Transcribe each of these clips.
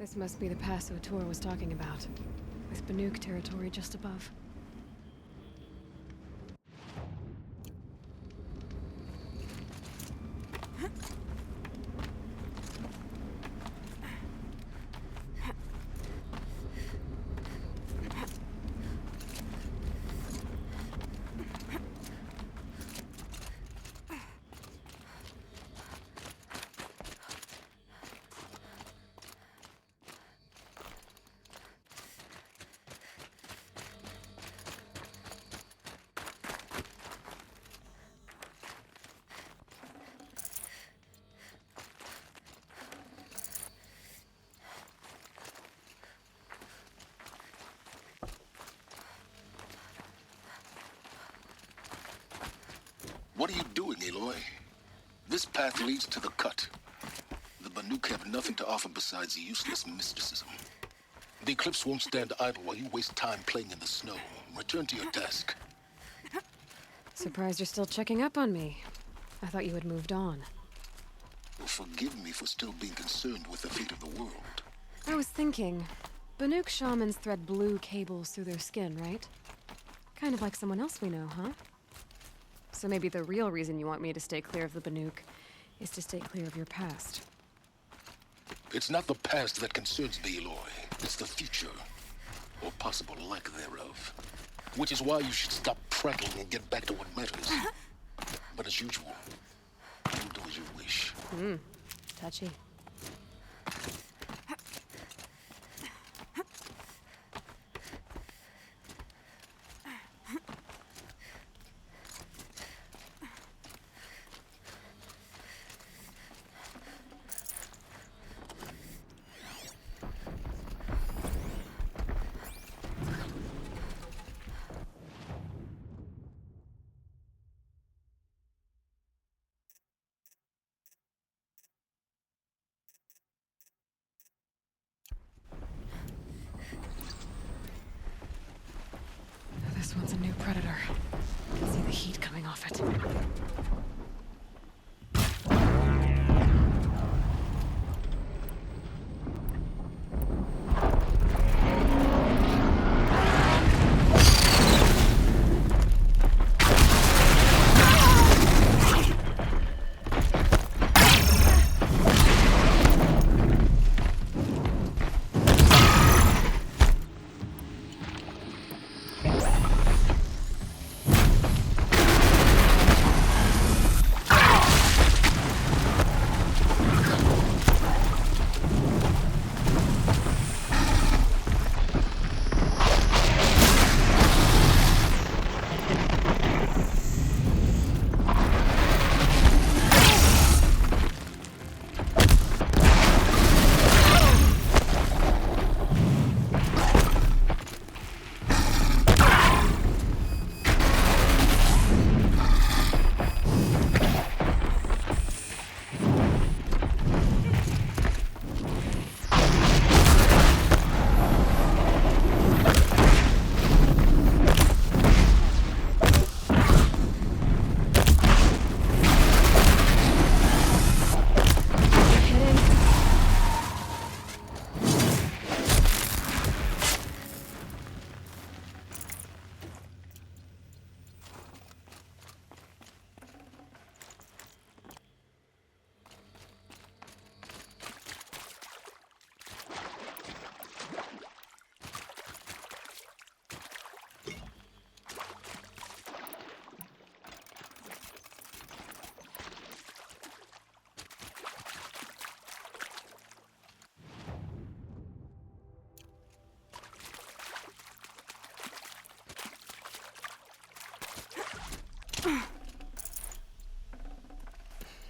This must be the pass O'Toole was talking about, with Banuk territory just above. What are you doing, Aloy? This path leads to the cut. The Banuk have nothing to offer besides useless mysticism. The Eclipse won't stand idle while you waste time playing in the snow. Return to your task. Surprised you're still checking up on me. I thought you had moved on. Well, forgive me for still being concerned with the fate of the world. I was thinking, Banuk shamans thread blue cables through their skin, right? Kind of like someone else we know, huh? So maybe the real reason you want me to stay clear of the Banuk is to stay clear of your past. It's not the past that concerns me, Aloy. It's the future. Or possible lack thereof. Which is why you should stop prattling and get back to what matters. But as usual, you do as you wish. Touchy. This one's a new predator. I can see the heat coming off it.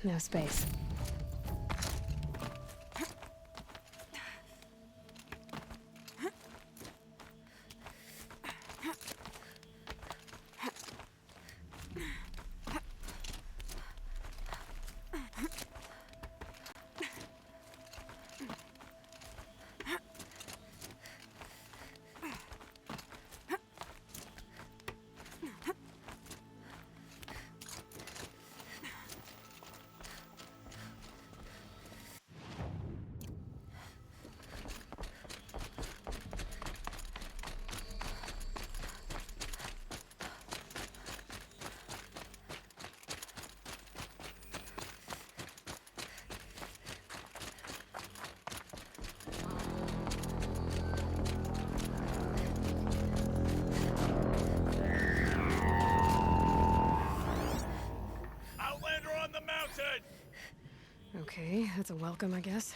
No space. welcome, I guess.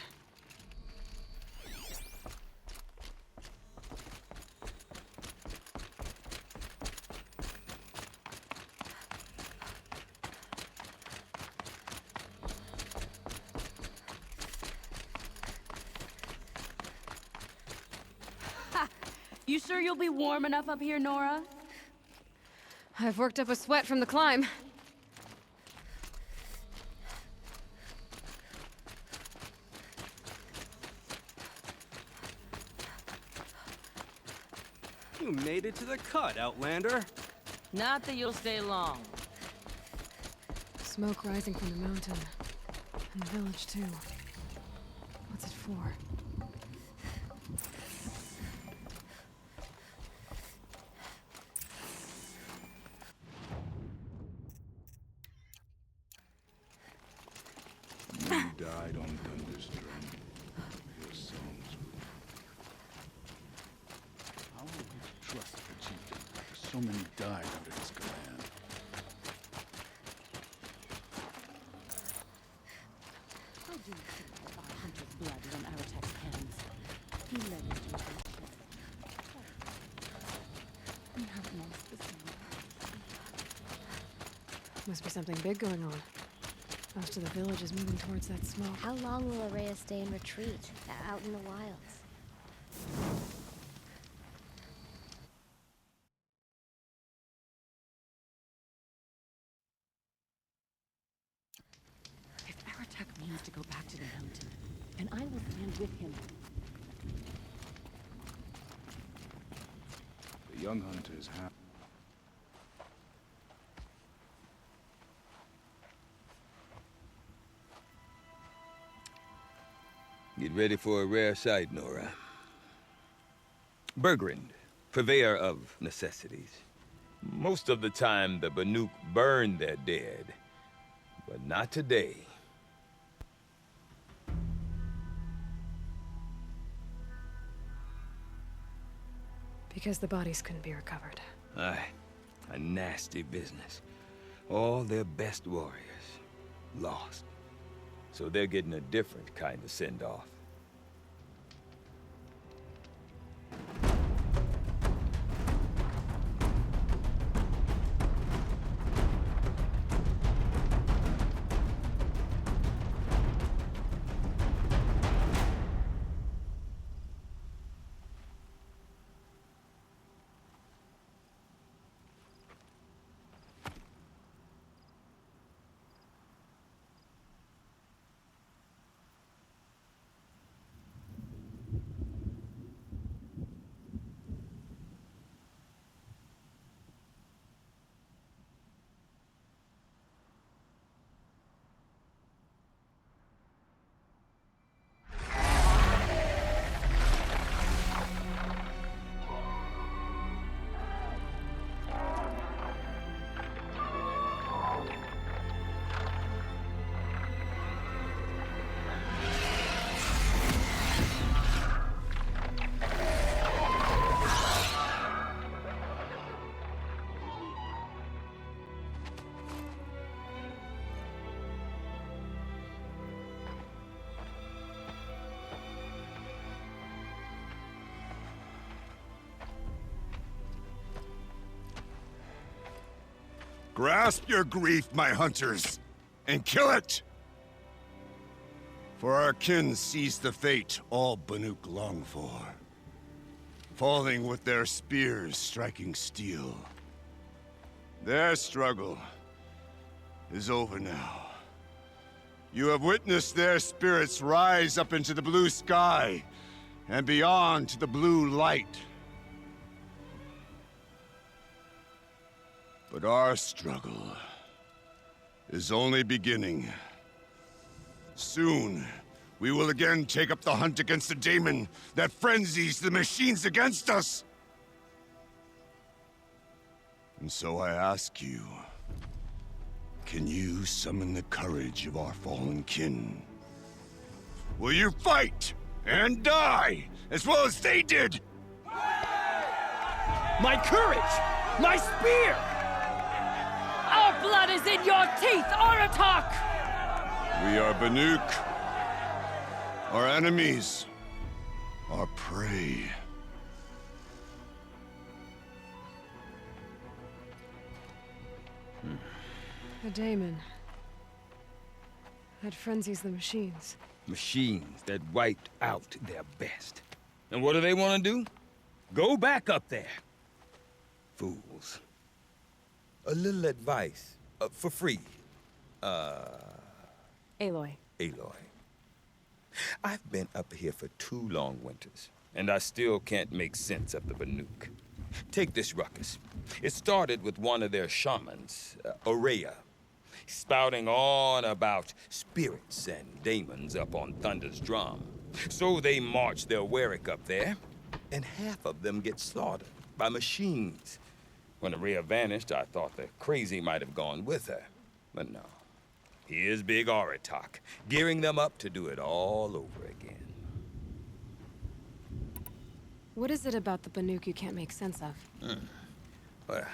You sure you'll be warm enough up here, Nora? I've worked up a sweat from the climb. You made it to the cut, Outlander. Not that you'll stay long. Smoke rising from the mountain. And the village, too. What's it for? You died on Thunder's drum. Your songs will... How will we trust the chieftain after so many died under his command? I do think our hunter's blood is on Aratek's hands. He led us to a we have lost the sun. Must be something big going on. Most of the village is moving towards that smoke. How long will Araya stay in retreat, out in the wilds? If Aratek means to go back to the mountain, then I will stand with him. The young hunters have... Get ready for a rare sight, Nora. Bergrand, purveyor of necessities. Most of the time, the Banuk burn their dead, but not today. Because the bodies couldn't be recovered. Aye, a nasty business. All their best warriors lost. So they're getting a different kind of send-off. Grasp your grief, my hunters, and kill it! For our kin sees the fate all Banuk long for. Falling with their spears striking steel. Their struggle is over now. You have witnessed their spirits rise up into the blue sky, and beyond to the blue light. But our struggle is only beginning. Soon, we will again take up the hunt against the daemon that frenzies the machines against us. And so I ask you, can you summon the courage of our fallen kin? Will you fight and die as well as they did? My courage! My spear! Our blood is in your teeth, Aratak! We are Banuk, Our enemies. Our prey. The daemon. That frenzies the machines. Machines that wiped out their best. And what do they want to do? Go back up there. Fools. A little advice, for free. Aloy. Aloy. I've been up here for 2 long winters, and I still can't make sense of the Banuk. Take this ruckus. It started with one of their shamans, Aurea, spouting on about spirits and daemons up on Thunder's drum. So they march their Warwick up there, and half of them get slaughtered by machines. When Aurea vanished, I thought the crazy might have gone with her, but no. Here's Big Aratak, gearing them up to do it all over again. What is it about the Banuk you can't make sense of? Well,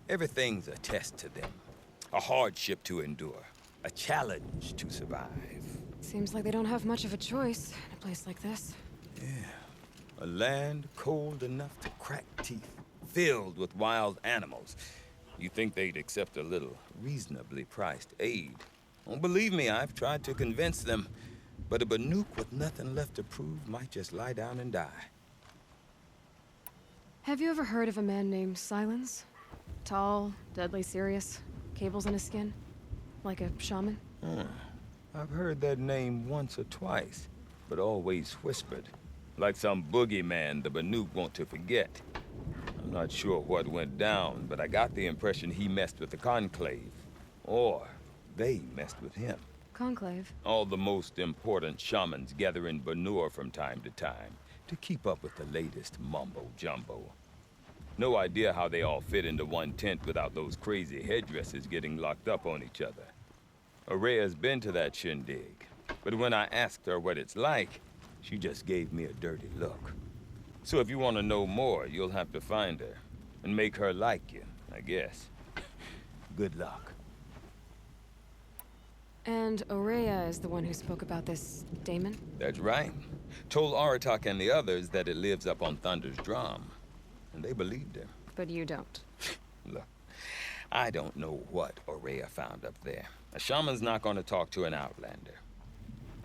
everything's a test to them. A hardship to endure. A challenge to survive. Seems like they don't have much of a choice in a place like this. A land cold enough to crack teeth, filled with wild animals. You think they'd accept a little reasonably priced aid. Don't believe me, I've tried to convince them. But a Banuk with nothing left to prove might just lie down and die. Have you ever heard of a man named Silence? Tall, deadly serious, cables in his skin? Like a shaman? I've heard that name once or twice, but always whispered. Like some boogeyman the Banuk want to forget. I'm not sure what went down, but I got the impression he messed with the Conclave. Or they messed with him. Conclave? All the most important shamans gather in Banur from time to time to keep up with the latest mumbo-jumbo. No idea how they all fit into one tent without those crazy headdresses getting locked up on each other. Aurea's been to that shindig, but when I asked her what it's like, she just gave me a dirty look. So if you want to know more, you'll have to find her and make her like you, I guess. Good luck. And Aurea is the one who spoke about this daemon? That's right. Told Aratak and the others that it lives up on Thunder's drum. And they believed her. But you don't. Look, I don't know what Aurea found up there. A shaman's not going to talk to an outlander.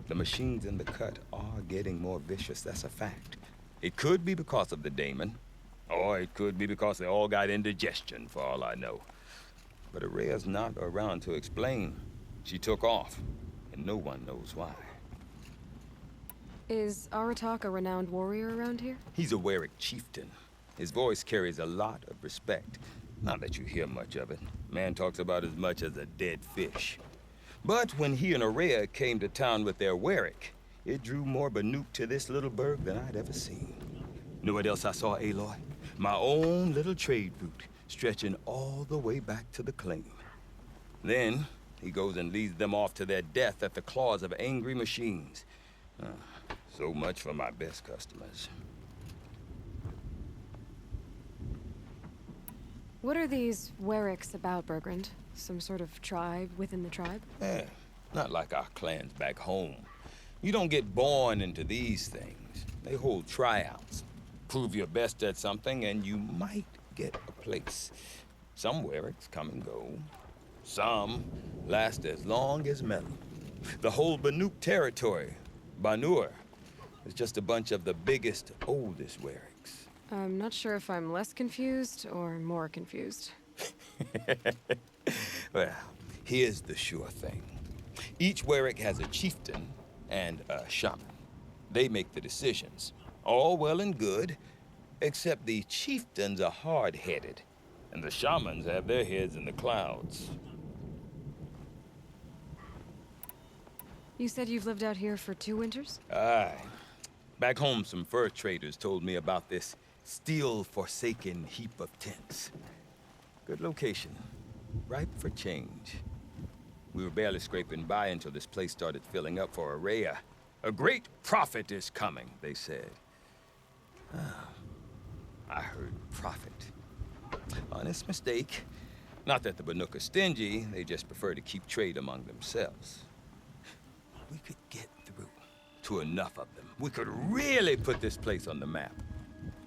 The machines in the cut are getting more vicious, that's a fact. It could be because of the daemon, or it could be because they all got indigestion, for all I know. But Aurea's not around to explain. She took off, and no one knows why. Is Aratak a renowned warrior around here? He's a Warwick chieftain. His voice carries a lot of respect. Not that you hear much of it. Man talks about as much as a dead fish. But when he and Aurea came to town with their Warwick, it drew more Banuk to this little burg than I'd ever seen. Know what else I saw, Aloy? My own little trade route, stretching all the way back to the claim. Then, he goes and leads them off to their death at the claws of angry machines. So much for my best customers. What are these Warwicks about, Bergrand? Some sort of tribe within the tribe? Not like our clans back home. You don't get born into these things. They hold tryouts. Prove your best at something and you might get a place. Some Warwicks come and go. Some last as long as metal. The whole Banuk territory, Banur, is just a bunch of the biggest, oldest Warwicks. I'm not sure if I'm less confused or more confused. Well, here's the sure thing. Each Warwick has a chieftain and a shaman. They make the decisions. All well and good, except the chieftains are hard-headed, and the shamans have their heads in the clouds. You said you've lived out here for 2 winters? Aye. Back home, some fur traders told me about this steel-forsaken heap of tents. Good location. Ripe for change. We were barely scraping by until this place started filling up for Aurea. A great prophet is coming, they said. I heard prophet. Honest mistake. Not that the Banuk are stingy, they just prefer to keep trade among themselves. We could get through to enough of them, we could really put this place on the map.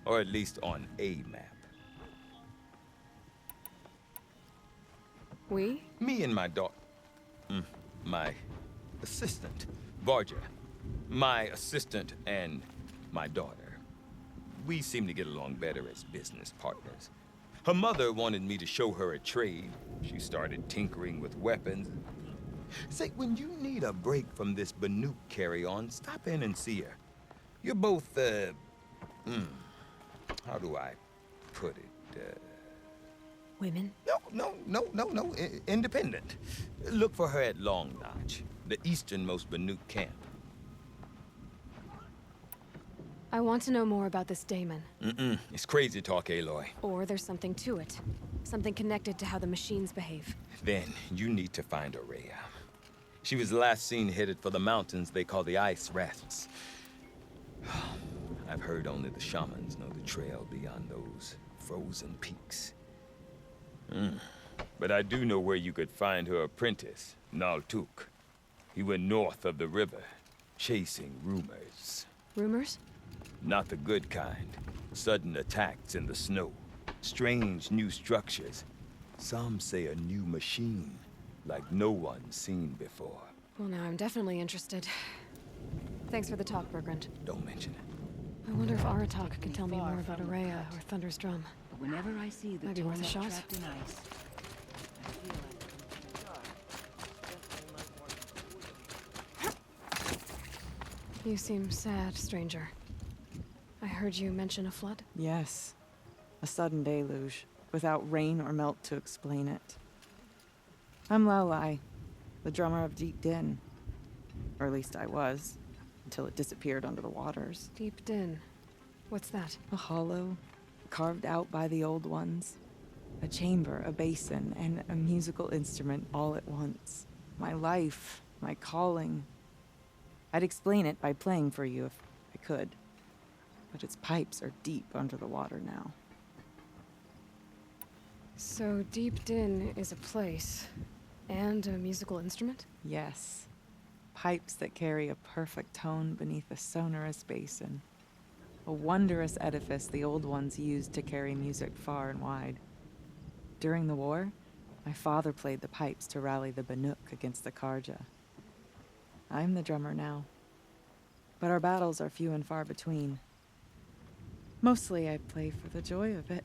Or at least on a map. We? Me and my daughter. My assistant, Varja. My assistant and my daughter. We seem to get along better as business partners. Her mother wanted me to show her a trade. She started tinkering with weapons. Say, when you need a break from this Banuk carry-on, stop in and see her. You're both, how do I put it? Women? No. Independent. Look for her at Long Notch, the easternmost Banuk camp. I want to know more about this daemon. It's crazy talk, Aloy. Or there's something to it. Something connected to how the machines behave. Then you need to find Aurea. She was last seen headed for the mountains they call the Ice Rats. I've heard only the shamans know the trail beyond those frozen peaks. But I do know where you could find her apprentice, Naltuk. He went north of the river, chasing rumors. Rumors? Not the good kind. Sudden attacks in the snow. Strange new structures. Some say a new machine, like no one's seen before. Well, now I'm definitely interested. Thanks for the talk, Bergrand. Don't mention it. I wonder if Aratak can tell me more about Aurea or Thunder's drum. But whenever I see the Might be worth a torment shot. trapped in ice, I feel like You seem sad, stranger. I heard you mention a flood. Yes. A sudden deluge, without rain or melt to explain it. I'm Lowlai, the drummer of Deep Din. Or at least I was, until it disappeared under the waters. Deep Din. What's that? A hollow, carved out by the old ones. A chamber, a basin, and a musical instrument all at once. My life, my calling. I'd explain it by playing for you if I could. But its pipes are deep under the water now. So Deep Din is a place. And a musical instrument? Yes. Pipes that carry a perfect tone beneath a sonorous basin. A wondrous edifice the old ones used to carry music far and wide. During the war, my father played the pipes to rally the Banuk against the Karja. I'm the drummer now. But our battles are few and far between. Mostly I play for the joy of it.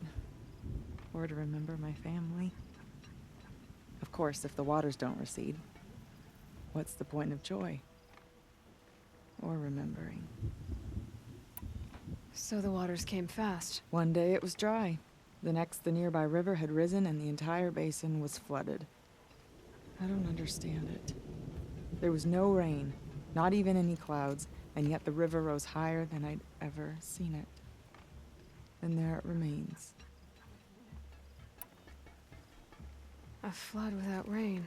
Or to remember my family. Of course, if the waters don't recede, what's the point of joy? Or remembering? So the waters came fast. One day it was dry. The next, the nearby river had risen and the entire basin was flooded. I don't understand it. There was no rain, not even any clouds, and yet the river rose higher than I'd ever seen it. And there it remains. A flood without rain.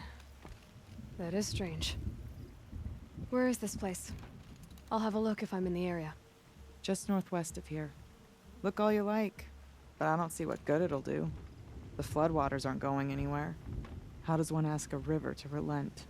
That is strange. Where is this place? I'll have a look if I'm in the area. Just northwest of here. Look all you like, but I don't see what good it'll do. The floodwaters aren't going anywhere. How does one ask a river to relent?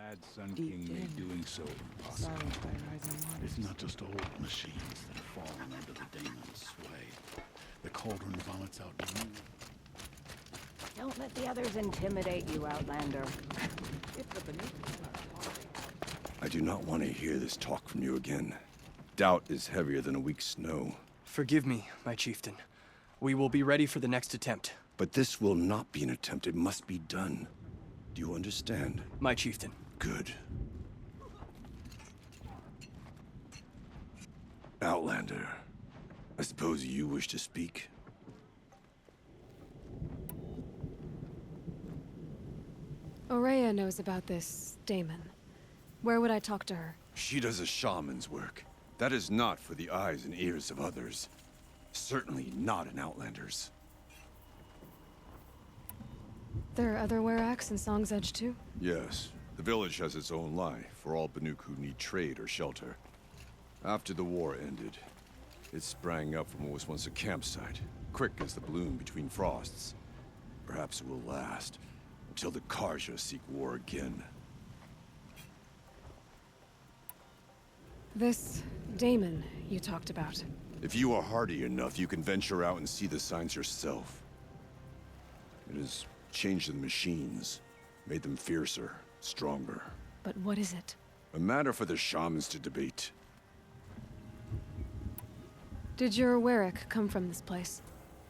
Mad Sun Deep King made in. doing so impossible. Silenced by rising waters. It's not just old machines that have fallen under the daemon's sway. The cauldron vomits out new. Don't let the others intimidate you, Outlander. I do not want to hear this talk from you again. Doubt is heavier than a week's snow. Forgive me, my chieftain. We will be ready for the next attempt. But this will not be an attempt. It must be done. Do you understand? My chieftain. Good. Outlander, I suppose you wish to speak? Aurea knows about this Damon. Where would I talk to her? She does a shaman's work. That is not for the eyes and ears of others. Certainly not an Outlander's. There are other Weraks in Song's Edge too? Yes. The village has its own life for all Banuk who need trade or shelter. After the war ended, it sprang up from what was once a campsite, quick as the bloom between frosts. Perhaps it will last until the Karja seek war again. This Damon you talked about. If you are hardy enough, you can venture out and see the signs yourself. It has changed the machines, made them fiercer, stronger. But what is it? A matter for the shamans to debate. Did your Werak come from this place?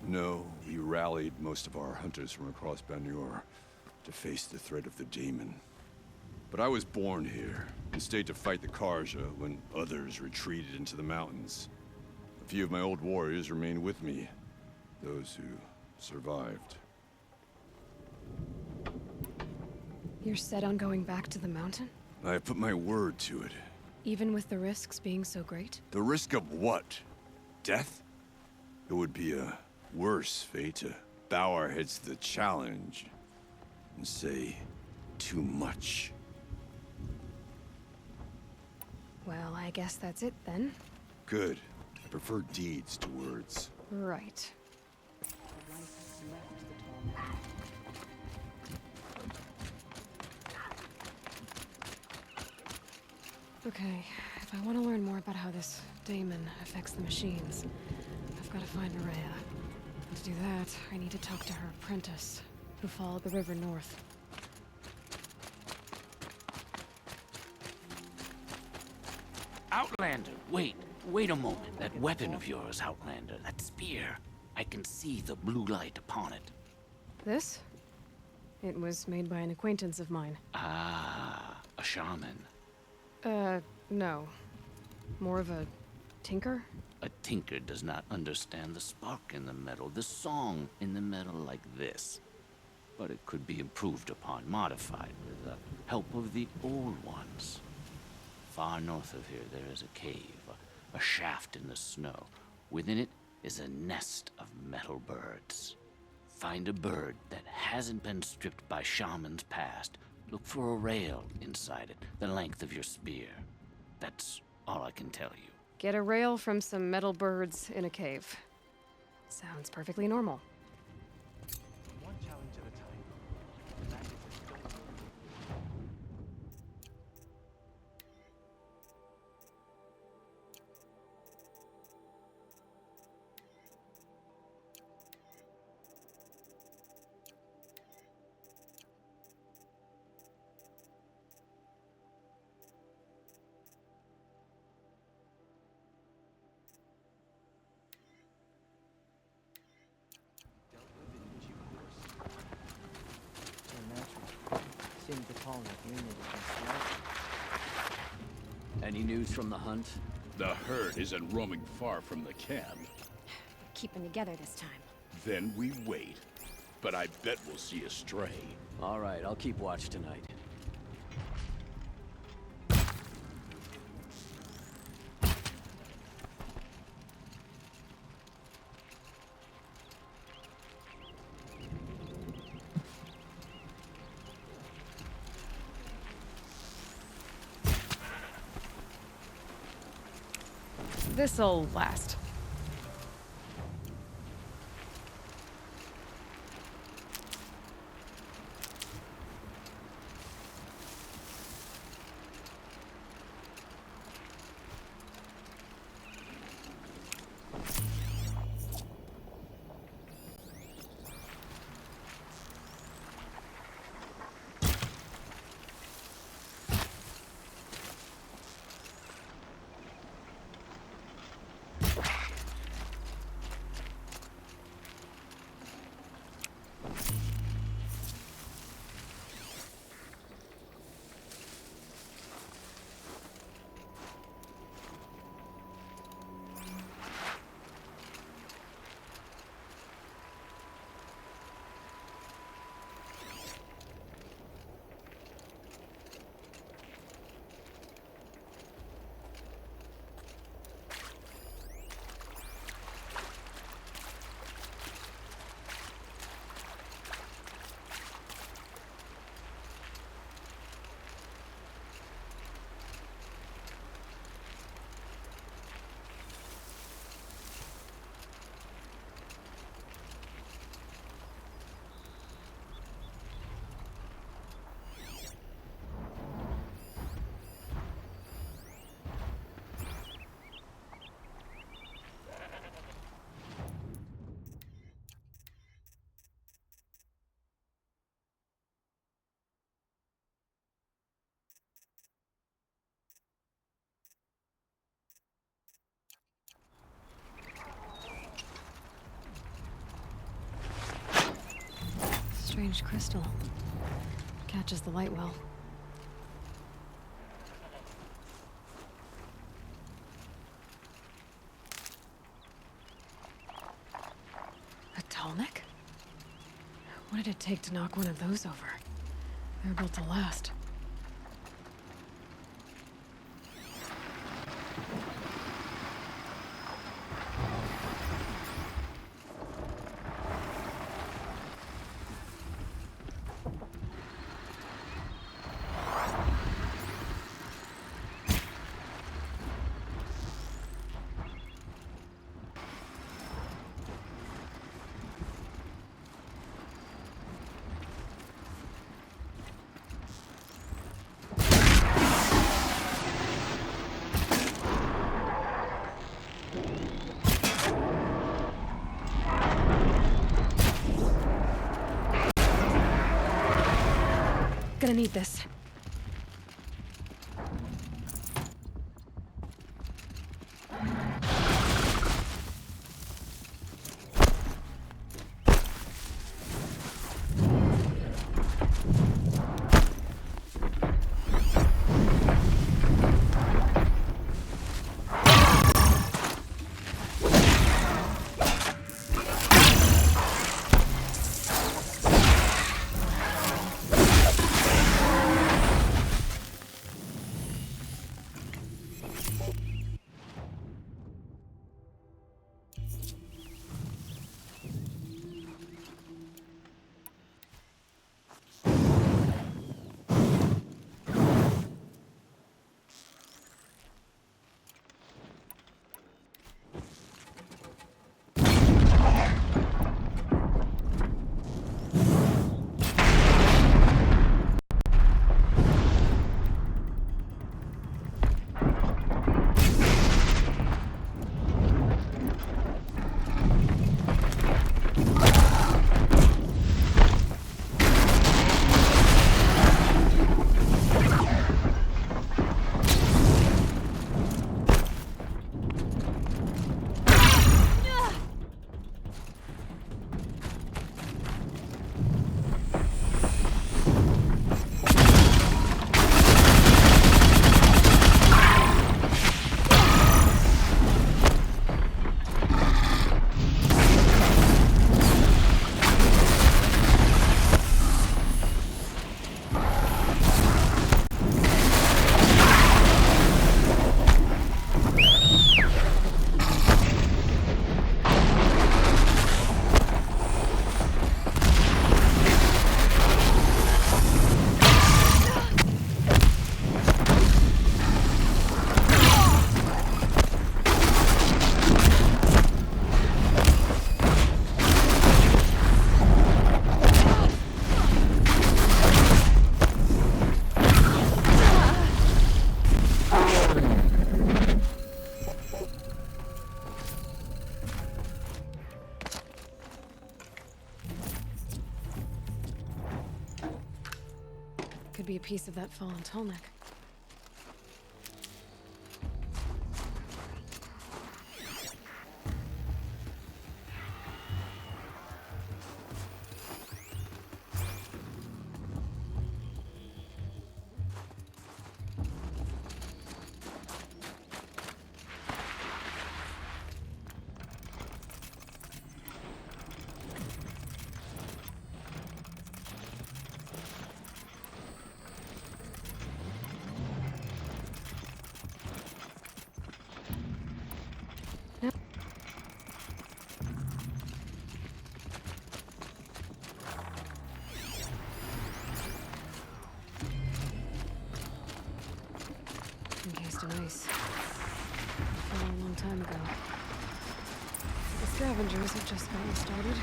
No, we rallied most of our hunters from across Banur to face the threat of the Daemon. But I was born here, and stayed to fight the Karja when others retreated into the mountains. A few of my old warriors remained with me, those who survived. You're set on going back to the mountain? I have put my word to it. Even with the risks being so great? The risk of what? Death? It would be a worse fate to bow our heads to the challenge and say too much. Well, I guess that's it then. Good. I prefer deeds to words. Right. Okay, if I want to learn more about how this Daemon affects the machines, I've got to find Aurea. And to do that, I need to talk to her apprentice, who followed the river north. Outlander, wait a moment. That weapon of yours, Outlander, that spear. I can see the blue light upon it. This? It was made by an acquaintance of mine. Ah, a shaman. No. More of a tinker? A tinker does not understand the spark in the metal, the song in the metal like this. But it could be improved upon, modified, with the help of the old ones. Far north of here, there is a cave, a shaft in the snow. Within it is a nest of metal birds. Find a bird that hasn't been stripped by shamans past. Look for a rail inside it, the length of your spear. That's all I can tell you. Get a rail from some metal birds in a cave. Sounds perfectly normal. One challenge at a time. Any news from the hunt? The herd isn't roaming far from the camp. Keeping together this time. Then we wait. But I bet we'll see a stray. All right, I'll keep watch tonight. This'll last. strange crystal. Catches the light well. A Tallneck? What did it take to knock one of those over? They're built to last. Gonna need this. Could be a piece of that fallen Tallneck. Encased in ice. Fell a long time ago. The scavengers have just gotten started.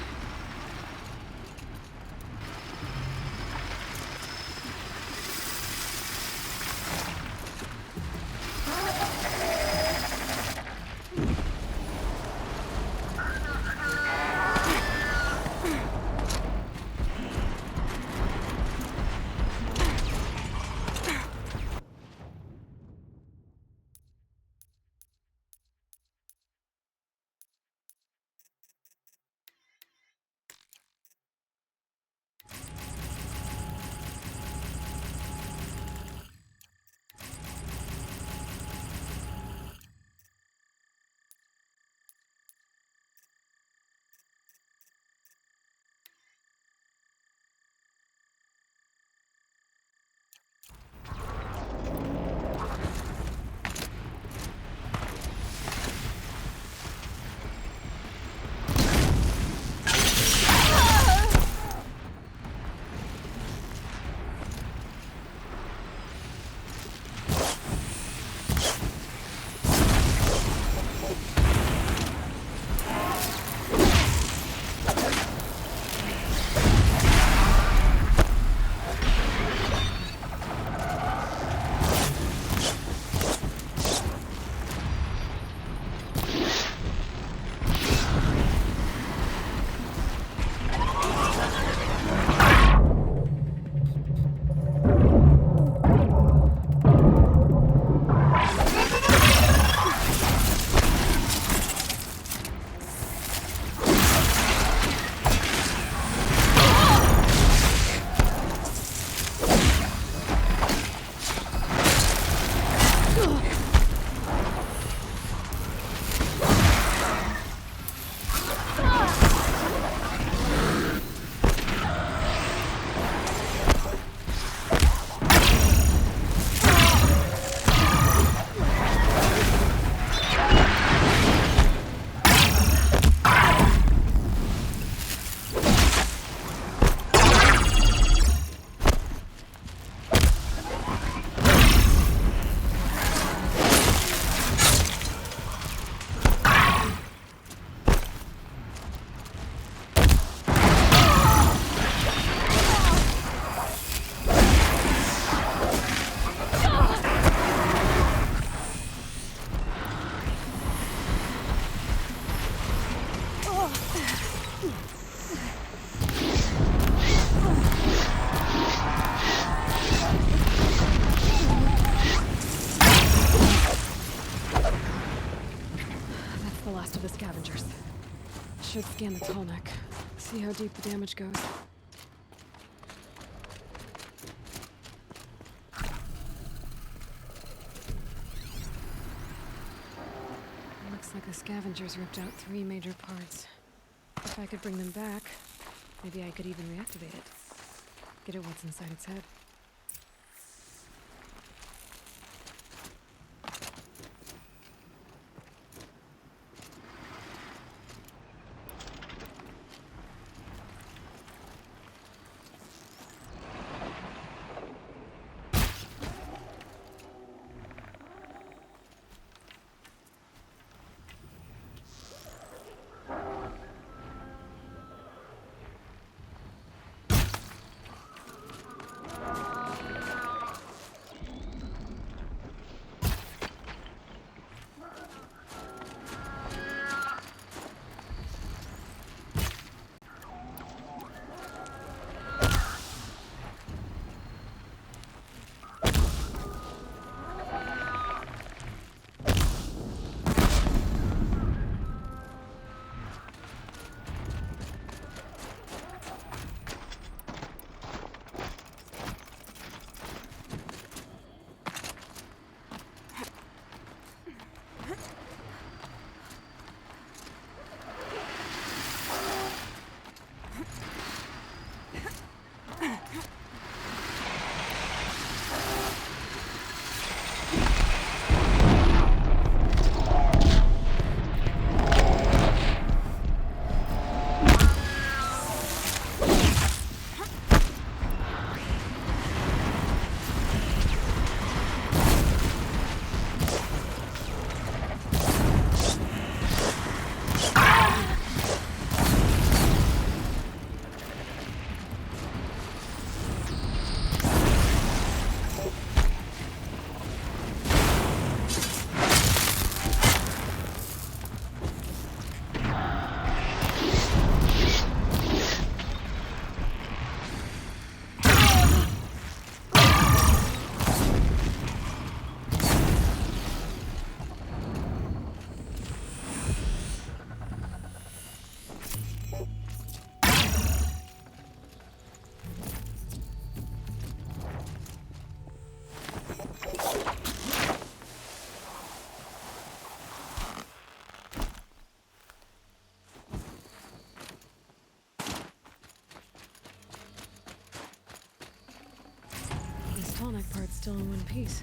last of the scavengers. Should scan the tall neck. See how deep the damage goes. Looks like the scavengers ripped out 3 major parts. If I could bring them back, maybe I could even reactivate it. Get at what's inside its head. Tall neck part's still in one piece.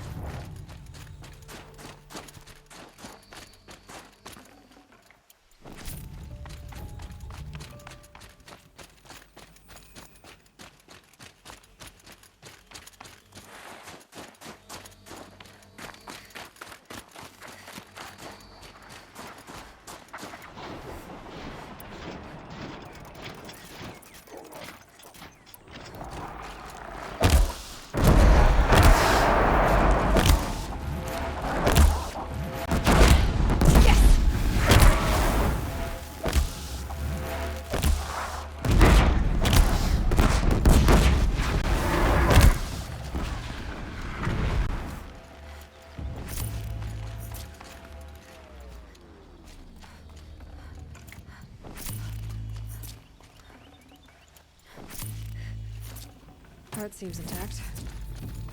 Part seems intact.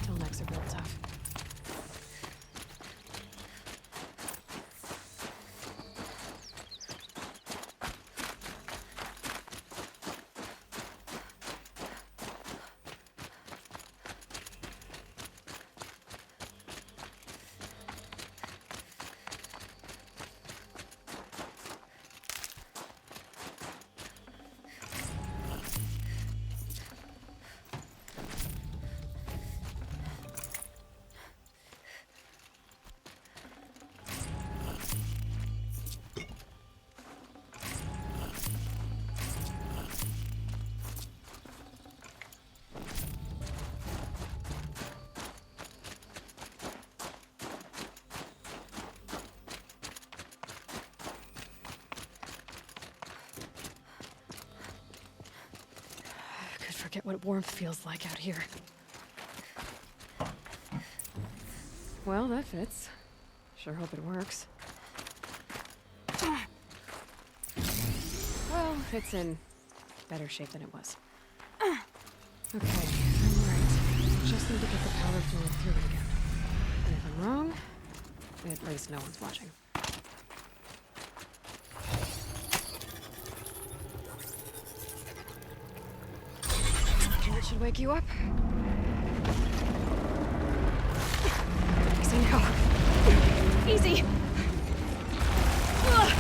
Tall necks are built tough. Forget what warmth feels like out here. Well, that fits. Sure hope it works. It's in better shape than it was. Okay, I'm right. Just need to get the power flowing through it again. And if I'm wrong, at least no one's watching. It should wake you up. Easy now. Easy! Ugh.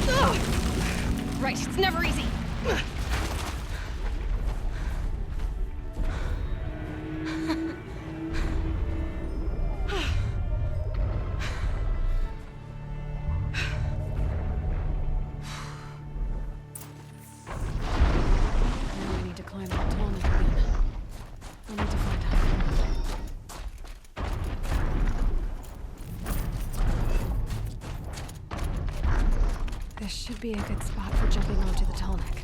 Ugh. Right, it's never easy. Now I need to climb up tall enough again. I'll need to find her. This should be a good spot for jumping onto the tall neck.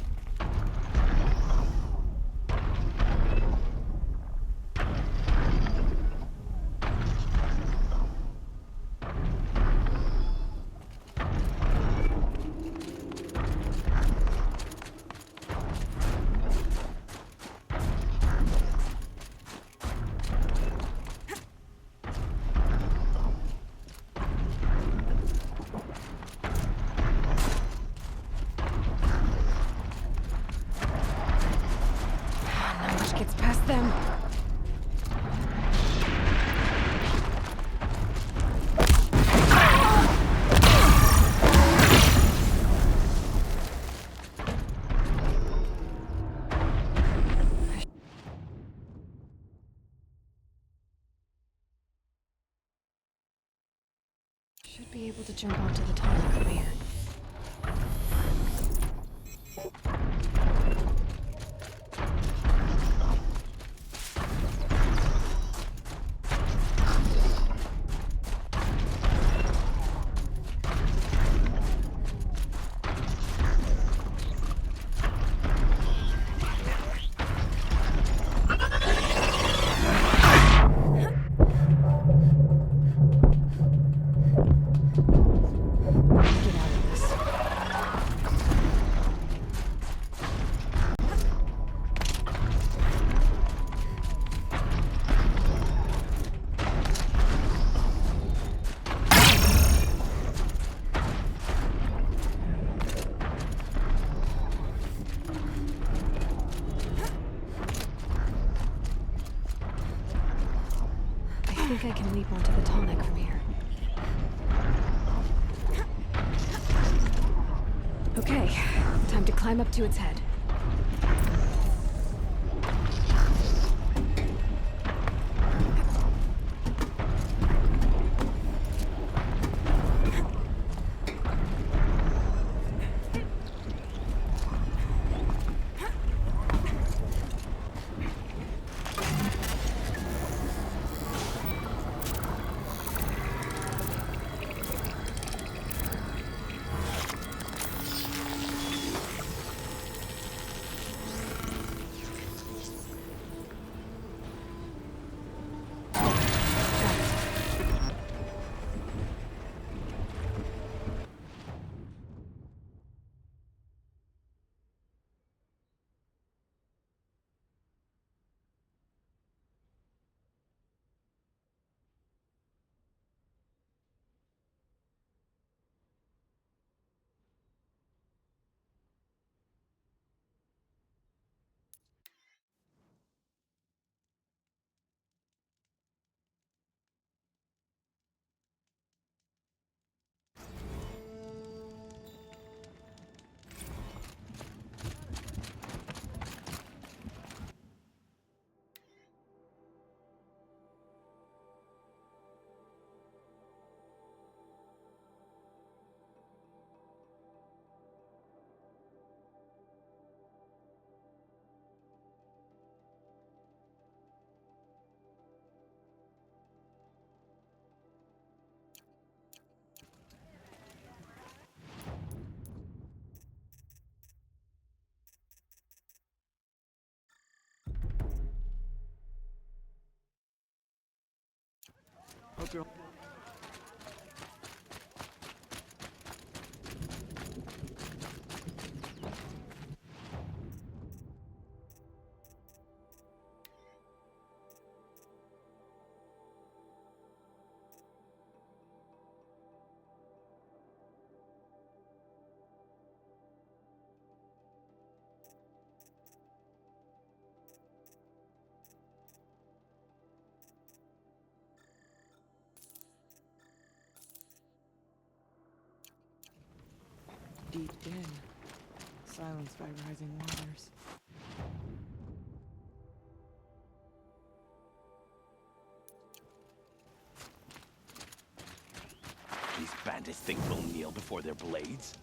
Not much gets past them. Should be able to jump onto the tall neck from here. Get out of this. I think I can leap onto the tall neck from here. Okay, time to climb up to its head. deep din, silenced by rising waters. These bandits think we'll kneel before their blades?